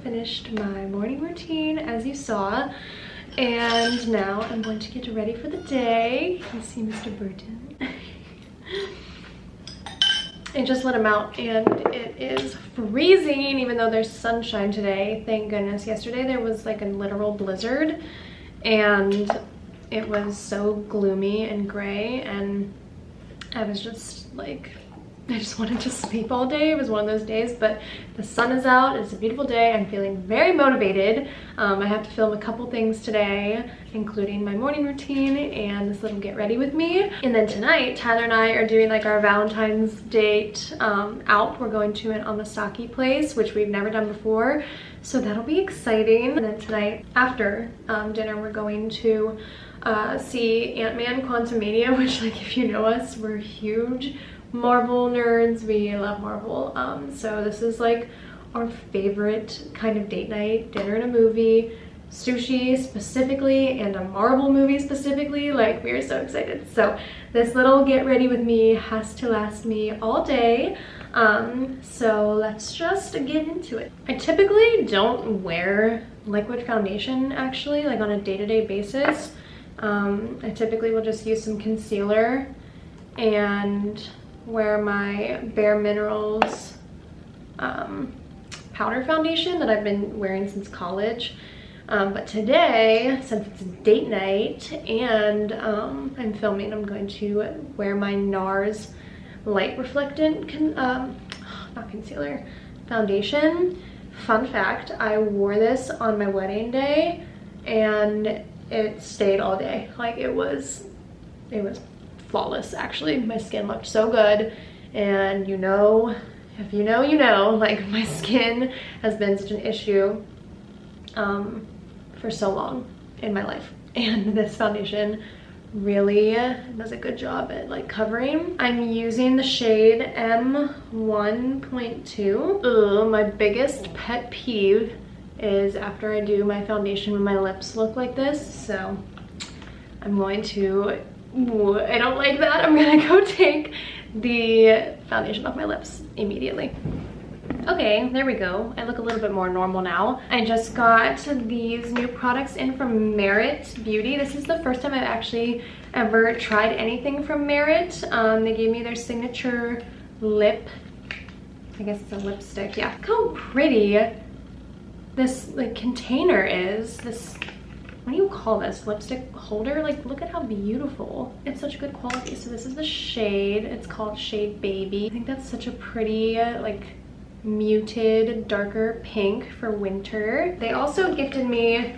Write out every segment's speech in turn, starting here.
finished my morning routine as you saw, and now I'm going to get ready for the day. You see Mr. Burton. I just let him out and it is freezing even though there's sunshine today. Thank goodness. Yesterday there was like a literal blizzard and it was so gloomy and gray, and I was just like, I just wanted to sleep all day. It was one of those days, but the sun is out. It's a beautiful day. I'm feeling very motivated. I have to film a couple things today, including my morning routine and this little get ready with me. And then tonight, Tyler and I are doing like our Valentine's date out. We're going to an Amasaki place, which we've never done before. So that'll be exciting. And then tonight after dinner, we're going to see Ant-Man Quantumania, which, like, if you know us, we're huge Marvel nerds. We love Marvel. So this is like our favorite kind of date night: dinner and a movie, sushi specifically, and a Marvel movie specifically. Like, we are so excited. So this little get ready with me has to last me all day. So let's just get into it. I typically don't wear liquid foundation actually, like on a day-to-day basis. I typically will just use some concealer and wear my Bare Minerals powder foundation that I've been wearing since college. But today, since it's date night and I'm filming, I'm going to wear my NARS light reflectant not concealer, foundation. Fun fact, I wore this on my wedding day and it stayed all day. Like, it was flawless actually. My skin looked so good, and you know, if you know, you know, like, my skin has been such an issue for so long in my life, and this foundation really does a good job at like covering. I'm using the shade M1.2. My biggest pet peeve is after I do my foundation when my lips look like this, so I'm going to, I don't like that. I'm gonna go take the foundation off my lips immediately. Okay, there we go. I look a little bit more normal now. I just got these new products in from Merit Beauty. This is the first time I've actually ever tried anything from Merit. They gave me their signature lip, I guess it's a lipstick, yeah. Look how pretty this like container is. This, what do you call this, lipstick holder? Like, look at how beautiful. It's such good quality. So this is the shade. It's called Shade Baby. I think that's such a pretty like muted darker pink for winter. They also gifted me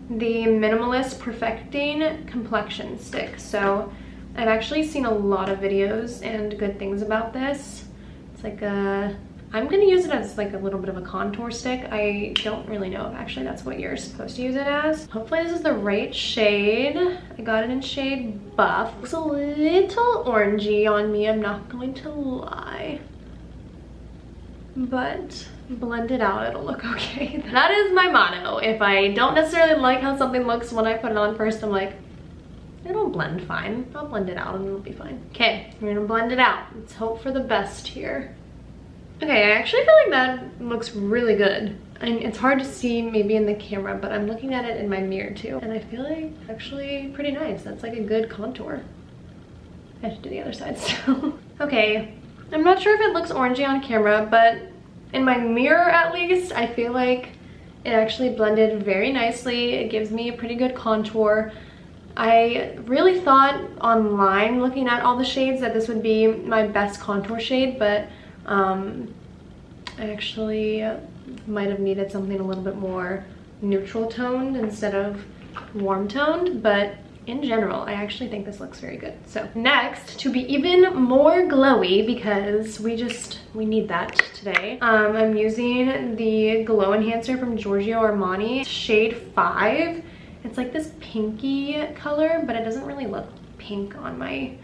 the Minimalist Perfecting Complexion Stick. So I've actually seen a lot of videos and good things about this. It's like a, I'm gonna use it as like a little bit of a contour stick. I don't really know if actually that's what you're supposed to use it as. Hopefully this is the right shade. I got it in shade Buff. Looks a little orangey on me, I'm not going to lie. But blend it out, it'll look okay. That is my motto. If I don't necessarily like how something looks when I put it on first, I'm like, it'll blend fine. I'll blend it out and it'll be fine. Okay, we're gonna blend it out. Let's hope for the best here. Okay, I actually feel like that looks really good. And it's hard to see maybe in the camera, but I'm looking at it in my mirror too. And I feel like it's actually pretty nice. That's like a good contour. I have to do the other side still. Okay, I'm not sure if it looks orangey on camera, but in my mirror at least, I feel like it actually blended very nicely. It gives me a pretty good contour. I really thought online, looking at all the shades, that this would be my best contour shade, but I actually might have needed something a little bit more neutral toned instead of warm toned, but in general, I actually think this looks very good. So next, to be even more glowy, because we need that today, I'm using the Glow Enhancer from Giorgio Armani, shade 5. It's like this pinky color, but it doesn't really look pink on my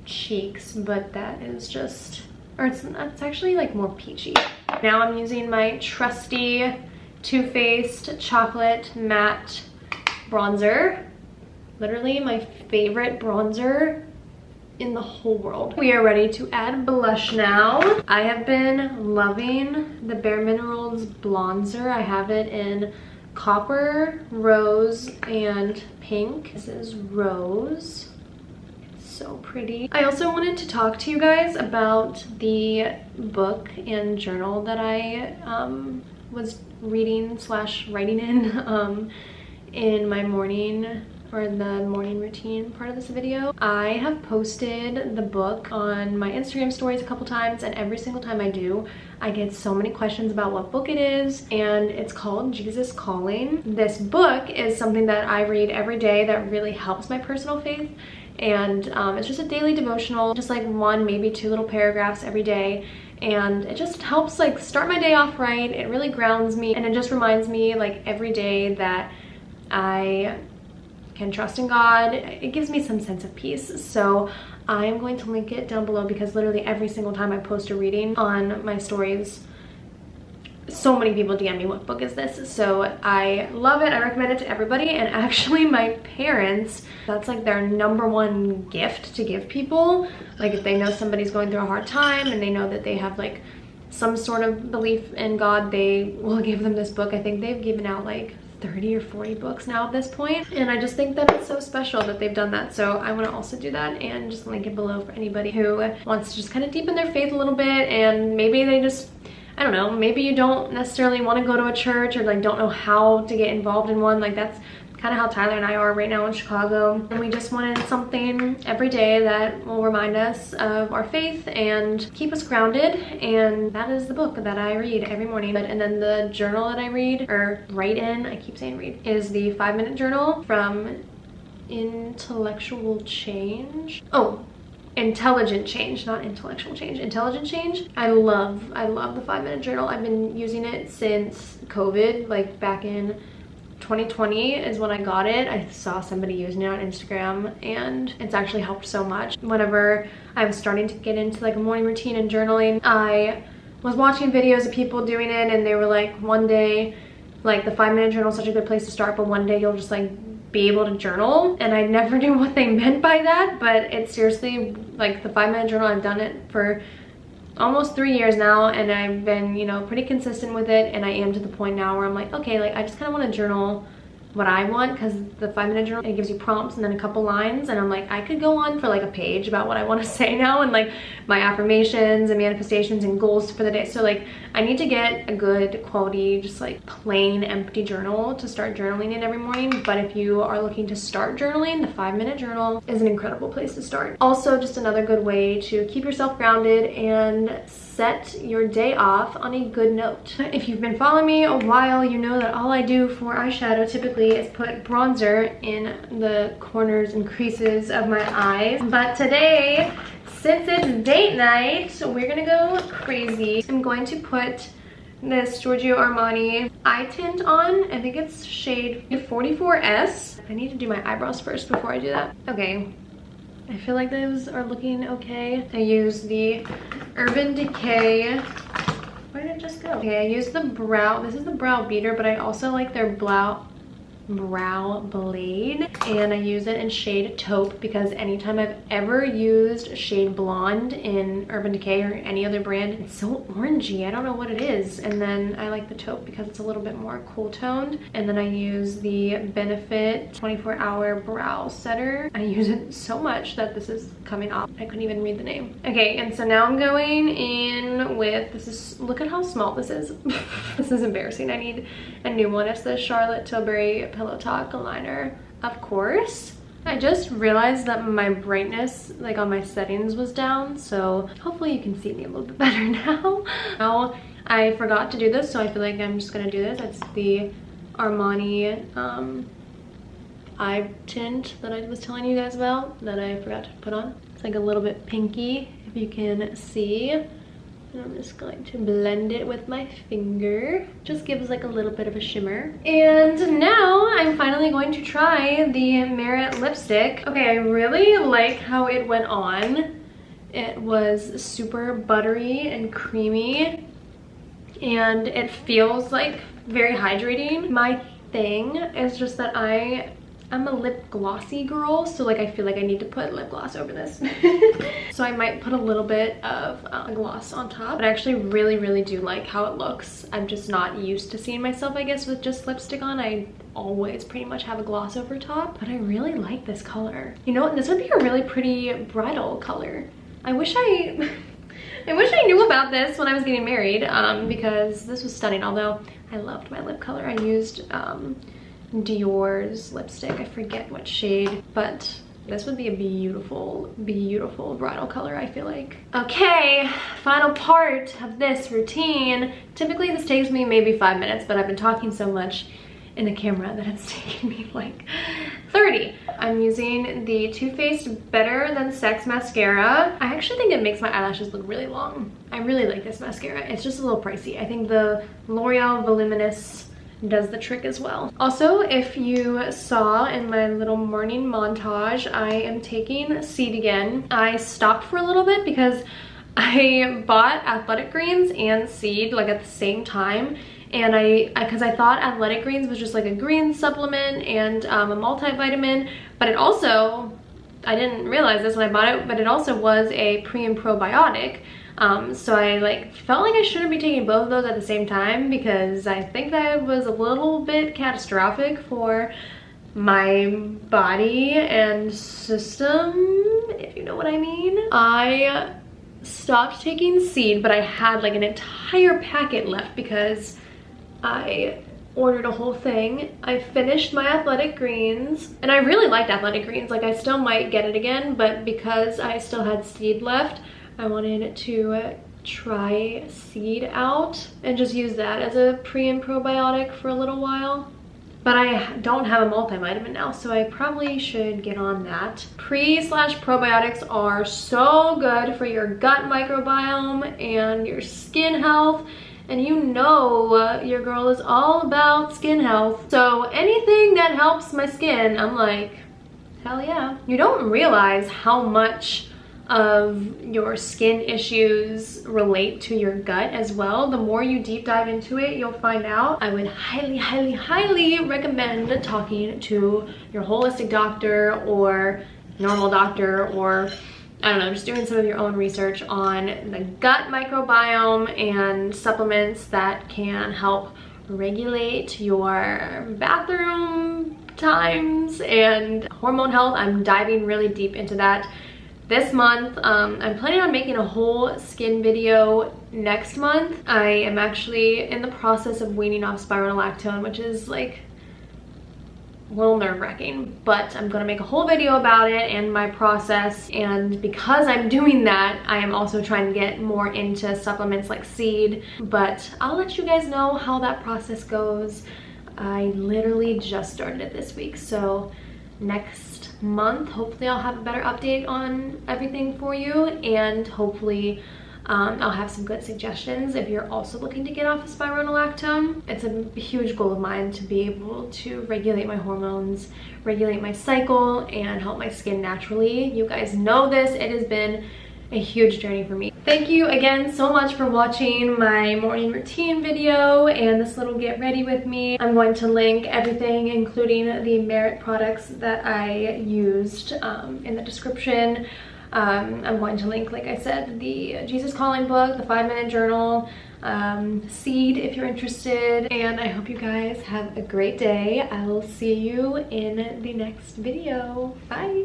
cheeks, but that is just, or it's actually like more peachy. Now I'm using my trusty Too Faced Chocolate Matte Bronzer. Literally my favorite bronzer in the whole world. We are ready to add blush now. I have been loving the Bare Minerals bronzer. I have it in copper, rose, and pink. This is rose. It's so pretty. I also wanted to talk to you guys about the book and journal that I was reading / writing in my morning, or the morning routine part of this video. I have posted the book on my Instagram stories a couple times, and every single time I do, I get so many questions about what book it is, and it's called Jesus Calling. This book is something that I read every day that really helps my personal faith, and it's just a daily devotional, just like 1, maybe 2 little paragraphs every day, and it just helps like start my day off right. It really grounds me, and it just reminds me like every day that I can trust in God. It gives me some sense of peace. So I am going to link it down below, because literally every single time I post a reading on my stories, so many people DM me, what book is this? So I love it. I recommend it to everybody. And actually my parents, that's like their #1 gift to give people. Like if they know somebody's going through a hard time and they know that they have like some sort of belief in God, they will give them this book. I think they've given out like 30 or 40 books now at this point, and I just think that it's so special that they've done that. So I want to also do that and just link it below for anybody who wants to just kind of deepen their faith a little bit, and maybe they just, I don't know, maybe you don't necessarily want to go to a church, or like don't know how to get involved in one. Like that's kind of how Tyler and I are right now in Chicago, and we just wanted something every day that will remind us of our faith and keep us grounded, and that is the book that I read every morning. And then the journal that I read, or write in, I keep saying read, is the 5-minute journal from Intellectual Change. Oh, Intelligent Change, not Intellectual Change, Intelligent Change. I love the 5-minute journal. I've been using it since COVID, like back in 2020 is when I got it. I saw somebody using it on Instagram, and it's actually helped so much. Whenever I was starting to get into like a morning routine and journaling, I was watching videos of people doing it, and they were like, one day, like the 5-minute journal is such a good place to start, but one day you'll just like be able to journal. And I never knew what they meant by that, but it's seriously like the 5-minute journal. I've done it for almost 3 years now, and I've been, you know, pretty consistent with it, and I am to the point now where I'm like, okay, like I just kind of want to journal what I want, because the 5-minute journal, it gives you prompts and then a couple lines, and I'm like, I could go on for like a page about what I want to say now, and like my affirmations and manifestations and goals for the day. So like I need to get a good quality, just like plain empty journal to start journaling in every morning. But if you are looking to start journaling, the 5-minute journal is an incredible place to start. Also, just another good way to keep yourself grounded and set your day off on a good note. If you've been following me a while, you know that all I do for eyeshadow typically is put bronzer in the corners and creases of my eyes. But today, since it's date night, we're gonna go crazy. I'm going to put this Giorgio Armani eye tint on. I think it's shade 44S. I need to do my eyebrows first before I do that. Okay. I feel like those are looking okay. I use the Urban Decay. Where did it just go? Okay, I use the brow. This is the brow beater, but I also like their brow blade, and I use it in shade Taupe, because anytime I've ever used shade Blonde in Urban Decay or any other brand, it's so orangey. I don't know what it is. And then I like the Taupe because it's a little bit more cool toned. And then I use the Benefit 24-hour brow setter. I use it so much that this is coming off. I couldn't even read the name. Okay, and so now I'm going in with, this is, look at how small this is. This is embarrassing. I need a new one. It's the Charlotte Tilbury Pillow Talk liner, of course. I just realized that my brightness, like on my settings, was down, so hopefully you can see me a little bit better now. Now I forgot to do this, so I feel like I'm just gonna do this. It's the Armani eye tint that I was telling you guys about that I forgot to put on. It's like a little bit pinky, if you can see. And I'm just going to blend it with my finger. Just gives like a little bit of a shimmer. And now I'm finally going to try the Merit lipstick. Okay, I really like how it went on. It was super buttery and creamy, and it feels like very hydrating. My thing is just that I I'm a lip glossy girl, so like I feel like I need to put lip gloss over this. So I might put a little bit of gloss on top, but I actually really do like how it looks. I'm just not used to seeing myself, I guess, with just lipstick on. I always pretty much have a gloss over top, but I really like this color. You know, this would be a really pretty bridal color. I wish I knew about this when I was getting married, because this was stunning. Although I loved my lip color. I used Dior's lipstick. I forget what shade, but this would be a beautiful bridal color, I feel like. Okay, final part of this routine. Typically this takes me maybe 5 minutes, but I've been talking so much in the camera that it's taken me like 30. I'm using the Too Faced Better Than Sex mascara. I actually think it makes my eyelashes look really long. I really like this mascara. It's just a little pricey. I think the L'Oreal Voluminous does the trick as well. Also, if you saw in my little morning montage, I am taking Seed again. I stopped for a little bit because I bought Athletic Greens and Seed like at the same time, and because I thought Athletic Greens was just like a green supplement and a multivitamin, but it also, I didn't realize this when I bought it, but it also was a pre and probiotic. So I like felt like I shouldn't be taking both of those at the same time, because I think that was a little bit catastrophic for my body and system, if you know what I mean. I stopped taking Seed, but I had like an entire packet left because I ordered a whole thing. I finished my Athletic Greens, and I really liked Athletic Greens. Like, I still might get it again, but because I still had Seed left, I wanted to try Seed out and just use that as a pre and probiotic for a little while. But I don't have a multivitamin now, so I probably should get on that. Pre/probiotics are so good for your gut microbiome and your skin health. And you know your girl is all about skin health. So anything that helps my skin, I'm like, hell yeah. You don't realize how much of your skin issues relate to your gut as well. The more you deep dive into it, you'll find out. I would highly recommend talking to your holistic doctor or normal doctor, or I don't know, just doing some of your own research on the gut microbiome and supplements that can help regulate your bathroom times and hormone health. I'm diving really deep into that this month. I'm planning on making a whole skin video next month. I am actually in the process of weaning off spironolactone, which is like a little nerve-wracking, but I'm gonna make a whole video about it and my process. And because I'm doing that, I am also trying to get more into supplements like Seed, but I'll let you guys know how that process goes. I literally just started it this week, so next month hopefully I'll have a better update on everything for you, and hopefully I'll have some good suggestions if you're also looking to get off of spironolactone. It's a huge goal of mine to be able to regulate my hormones, regulate my cycle, and help my skin naturally. You guys know this. It has been a huge journey for me. Thank you again so much for watching my morning routine video and this little get ready with me. I'm going to link everything, including the Merit products that I used, in the description. I'm going to link, like I said, the Jesus Calling book, the 5-minute journal, Seed if you're interested, and I hope you guys have a great day. I will see you in the next video. Bye!